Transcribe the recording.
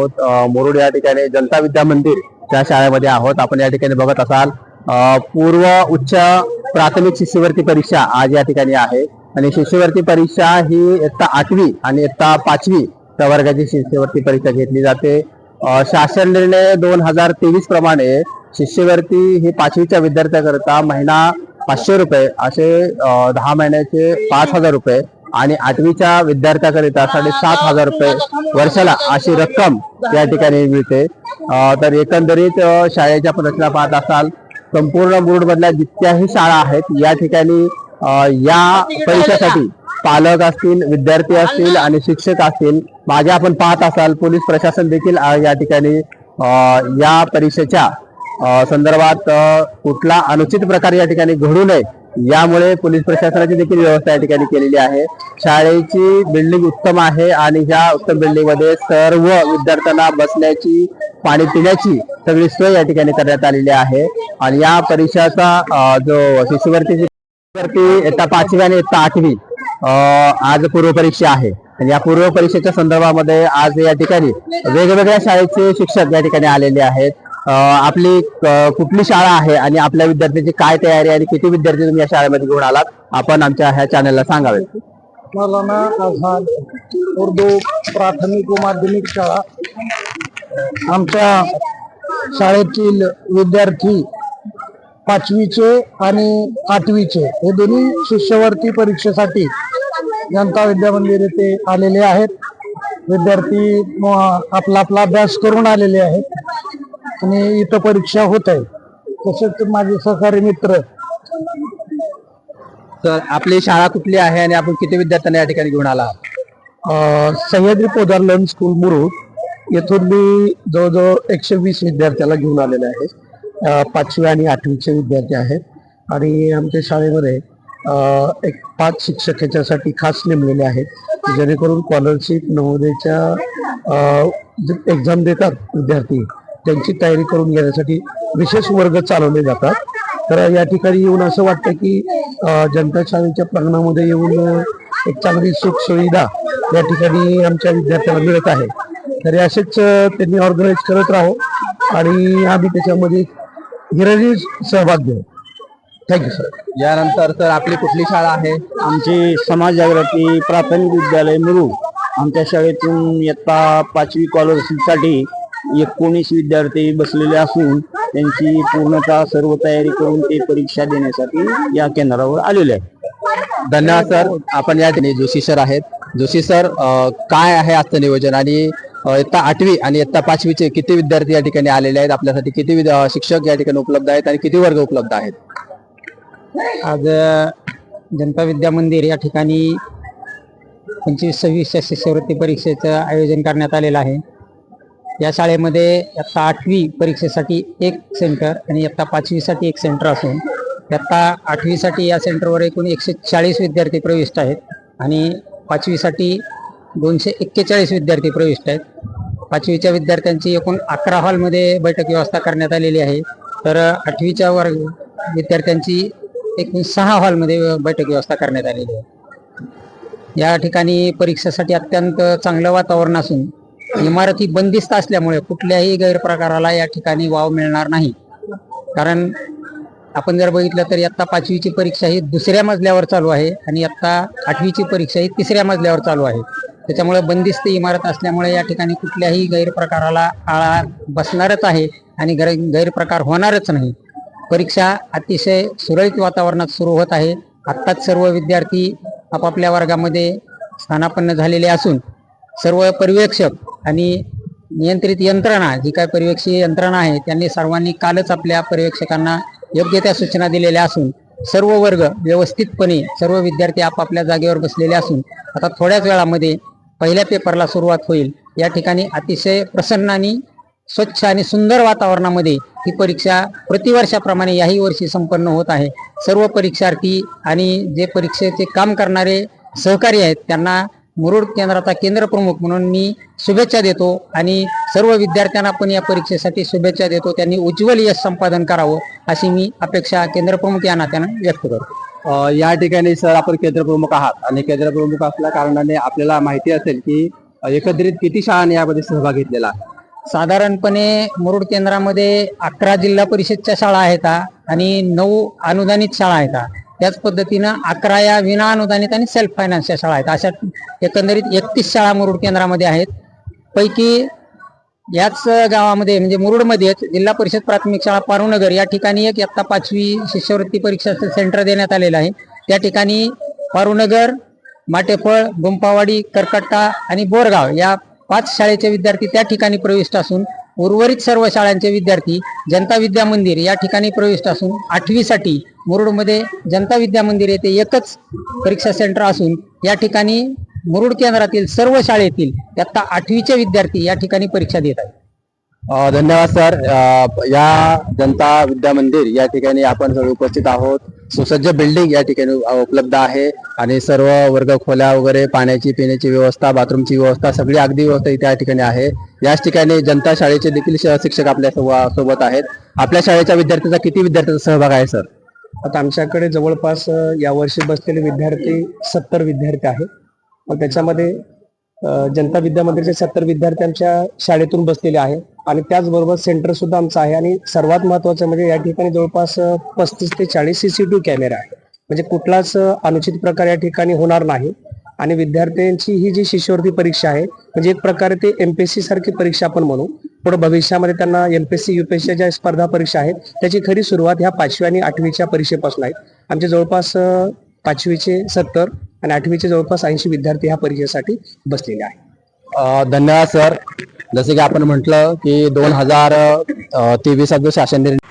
मुरुड या ठिकाणी जनता विद्या मंदिर त्या शाळेमध्ये आहोत. आपण या ठिकाणी बघत असाल पूर्व उच्च प्राथमिक शिष्यवृत्ती परीक्षा आज या ठिकाणी आहे आणि शिष्यवृत्ती परीक्षा ही इयत्ता 8वी आणि इयत्ता 5वी प्रवर्गाची शिष्यवृत्ती परीक्षा घेतली जाते. शासन निर्णय 2023 प्रमाणे शिष्यवृत्ती ही 5वीच्या विद्यार्थ्याकरता महिना 500 रुपये असे 10 महिन्याचे 5,000 रुपये आणि 8वीच्या विद्यार्थ्याकरिता 7,500 रुपये वर्षाला अशी रक्कम या ठिकाणी मिळते. तर एकंदरीत शाळेच्या रचना पाहत असाल संपूर्ण मुरुड मधल्या जितक्याही शाळा आहेत या ठिकाणी या परीक्षेसाठी पालक असतील, विद्यार्थी असतील आणि शिक्षक असतील, मागे आपण पाहत असाल पोलीस प्रशासन देखील या ठिकाणी या परीक्षेच्या संदर्भात कुठला अनुचित प्रकार या ठिकाणी घडू नये यामुळे पोलीस प्रशासनाची देखील व्यवस्था या ठिकाणी केलेली आहे. शाळेची बिल्डिंग उत्तम आहे आणि ह्या उत्तम बिल्डिंग मध्ये सर्व विद्यार्थ्यांना बसण्याची, पाणी पिण्याची सगळी सोय या ठिकाणी करण्यात आलेली आहे. आणि या परीक्षेचा जो शिष्यवृत्ती इयत्ता 5वी आणि इयत्ता 8वी आज पूर्वपरीक्षा आहे आणि या पूर्व परीक्षेच्या संदर्भामध्ये आज या ठिकाणी वेगवेगळ्या शाळेचे शिक्षक या ठिकाणी आलेले आहेत. आपली कुठली शाळा आहे आणि आपल्या विद्यार्थ्यांची काय तयारी आणि किती विद्यार्थी तुम्ही या शाळेमध्ये घेऊन आलात आपण आमच्या ह्या चॅनलला सांगावे. मौलाना आझाद उर्दू प्राथमिक व माध्यमिक शाळा. आमच्या शाळेतील विद्यार्थी 5वीचे आणि 8वीचे हे दोन्ही शिष्यवृत्ती परीक्षेसाठी जनता विद्या मंदिर येथे आलेले आहेत. विद्यार्थी आपला अभ्यास करून आलेले आहेत आणि इथं परीक्षा होत आहे. तसेच माझे सहकारी मित्र. तर आपली शाळा कुठली आहे आणि आपण किती विद्यार्थ्यांना या ठिकाणी घेऊन आला? सह्याद्री पोदार लर्न स्कूल मुरुड येथून मी जवळजवळ 120 विद्यार्थ्याला घेऊन आलेले आहेत. 5वी आणि 8वीचे विद्यार्थी आहेत आणि आमच्या शाळेमध्ये एक 5 शिक्षक याच्यासाठी खास नेमलेले आहेत जेणेकरून स्कॉलरशिप नवोदयच्या एक्झाम देतात विद्यार्थी त्यांची तयारी करून घेण्यासाठी विशेष वर्ग चालवले जातात. तर या ठिकाणी येऊन असं वाटतं की जनता शाळेच्या प्रांगणामध्ये येऊन एक चांगली सुख सुविधा या ठिकाणी आमच्या विद्यार्थ्यांना मिळत आहे. तर असेच त्यांनी ऑर्गनाईज करत राहो आणि आम्ही त्याच्यामध्ये हिराजी सहभाग घेऊ. Thank you sir. यानंतर सर आपली कुठली शाळा आहे? आमची समाज जागृती प्राथमिक विद्यालय मुरुड. आमच्या शाळेतून इयत्ता 5वी स्कॉलरशिपसाठी 19 विद्यार्थी बसलेले असून त्यांची पूर्णतः सर्व तयारी करून ते परीक्षा देण्यासाठी या केंद्रावर आलेले आहेत. धन्यवाद सर. आपण या ठिकाणी जोशी सर आहेत. जोशी सर, काय आहे आजचं नियोजन आणि इयत्ता 8वी आणि इयत्ता 5वीचे किती विद्यार्थी या ठिकाणी आलेले आहेत? आपल्यासाठी किती शिक्षक या ठिकाणी उपलब्ध आहेत आणि किती वर्ग उपलब्ध आहेत? आज जनता विद्या मंदिर या ठिकाणी 25-26 शिष्यवृत्ती परीक्षेचं आयोजन करण्यात आलेलं आहे. या शाळेमध्ये इयत्ता 8वी परीक्षेसाठी एक सेंटर आणि इयत्ता 5वीसाठी एक सेंटर असून इयत्ता 8वीसाठी या सेंटरवर एकूण 140 विद्यार्थी प्रविष्ट आहेत आणि 5वीसाठी 241 विद्यार्थी प्रविष्ट आहेत. 5वीच्या विद्यार्थ्यांची एकूण 11 हॉलमध्ये बैठक व्यवस्था करण्यात आलेली आहे. तर 8वीच्या वर्ग विद्यार्थ्यांची एकूण 6 हॉलमध्ये बैठक व्यवस्था करण्यात आलेली आहे. या ठिकाणी परीक्षेसाठी अत्यंत चांगलं वातावरण असून इमारती बंदिस्त असल्यामुळे कुठल्याही गैरप्रकाराला या ठिकाणी वाव मिळणार नाही. कारण आपण जर बघितलं तर इयत्ता 5वीची परीक्षा ही 2ऱ्या मजल्यावर चालू आहे आणि इयत्ता 8वीची परीक्षा ही 3ऱ्या मजल्यावर चालू आहे. त्याच्यामुळे बंदिस्त इमारत असल्यामुळे या ठिकाणी कुठल्याही गैरप्रकाराला आळा बसणारच आहे आणि गैरप्रकार होणारच नाही. परीक्षा अतिशय सुरळीत वातावरणात सुरू होत आहे. आत्ताच सर्व विद्यार्थी आपापल्या वर्गामध्ये स्थानापन्न झालेले असून सर्व पर्यवेक्षक आणि नियंत्रित यंत्रणा जी काय पर्यवेक्षीय यंत्रणा आहे त्यांनी सर्वांनी कालच आपल्या पर्यवेक्षकांना योग्य त्या सूचना दिलेल्या असून सर्व वर्ग व्यवस्थितपणे सर्व विद्यार्थी आपापल्या जागेवर बसलेले असून आता थोड्याच वेळामध्ये पहिल्या पेपरला सुरुवात होईल. या ठिकाणी अतिशय प्रसन्न आणि स्वच्छ आणि सुंदर वातावरणामध्ये ही परीक्षा प्रतिवर्षाप्रमाणे याही वर्षी संपन्न होत आहे. सर्व परीक्षार्थी आणि जे परीक्षेचे काम करणारे सहकारी आहेत त्यांना मुरुड केंद्राचा केंद्र प्रमुख म्हणून मी शुभेच्छा देतो आणि सर्व विद्यार्थ्यांना पण या परीक्षेसाठी शुभेच्छा देतो. त्यांनी उज्ज्वल यश संपादन करावं अशी मी अपेक्षा केंद्र प्रमुख या नात्यानं व्यक्त करतो. या ठिकाणी सर आपण केंद्र प्रमुख आहात आणि केंद्र प्रमुख असल्या कारणाने आपल्याला माहिती असेल की एकत्रित किती शाळांनी यामध्ये सहभाग घेतलेला आहे? साधारणपणे मुरुड केंद्रामध्ये 11 जिल्हा परिषदच्या शाळा आहेत आणि 9 अनुदानित शाळा आहेत. त्याच पद्धतीनं 11 या विना अनुदानित आणि सेल्फ फायनान्सच्या शाळा आहेत. अशा एकंदरीत 31 शाळा मुरुड केंद्रामध्ये आहेत. पैकी याच गावामध्ये म्हणजे मुरुडमध्येच जिल्हा परिषद प्राथमिक शाळा पारुनगर या ठिकाणी एक इयत्ता 5वी शिष्यवृत्ती परीक्षाचं सेंटर देण्यात आलेलं आहे. त्या ठिकाणी पारुनगर, माटेफळ, गुंपावाडी, करकट्टा आणि बोरगाव या 5 शाळेचे विद्यार्थी त्या ठिकाणी प्रविष्ट असून उर्वरित सर्व शाळांचे विद्यार्थी जनता विद्या मंदिर या ठिकाणी प्रविष्ट असून 8वी साठी मुरुडमध्ये जनता विद्या मंदिर येथे एकच परीक्षा सेंटर असून या ठिकाणी मुरुड केंद्रातील सर्व शाळेतील इयत्ता 8वीचे विद्यार्थी या ठिकाणी परीक्षा देत आहेत. धन्यवाद सर. या जनता विद्या मंदिर या ठिकाणी आपण सर्व उपस्थित आहोत. सुसज्ज बिल्डिंग या ठिकाणी उपलब्ध आहे आणि सर्व वर्ग खोल्या वगैरे, पाण्याची पिण्याची व्यवस्था, बाथरूमची व्यवस्था, सगळी अगदी व्यवस्था इथे या ठिकाणी आहे. याच ठिकाणी जनता शाळेचे देखील शिक्षक आपल्या सोबत आहेत. आपल्या शाळेच्या विद्यार्थ्यांचा किती विद्यार्थ्यांचा सहभाग आहे सर? आता आमच्याकडे जवळपास यावर्षी बसलेले विद्यार्थी 70 विद्यार्थी आहेत. मग त्याच्यामध्ये जनता विद्या मंदिरचे 70 विद्यार्थी आमच्या शाळेतून बसलेले आहेत आणि त्याचबरोबर सेंटर सुद्धा आमचं आहे. आणि सर्वात महत्वाचं म्हणजे या ठिकाणी जवळपास 35 ते 40 CCTV कॅमेरा आहे. म्हणजे कुठलाच अनुचित प्रकार या ठिकाणी होणार नाही. आणि विद्यार्थ्यांची ही जी शिष्यवृत्ती परीक्षा आहे म्हणजे एक प्रकारे ते MPSC सारखी परीक्षा आपण म्हणू. पुढे भविष्यामध्ये त्यांना MPSC UPSC ज्या स्पर्धा परीक्षा आहेत त्याची खरी सुरुवात ह्या 5वी आणि 8वीच्या परीक्षेपासून आहे. आमचे जवळपास 5वीचे 70 आणि 8वीचे जवळपास 80 विद्यार्थी ह्या परीक्षेसाठी बसलेले आहेत. धन्यवाद सर. जसे की आपण म्हटलं की 2023 जो शासन निर्णय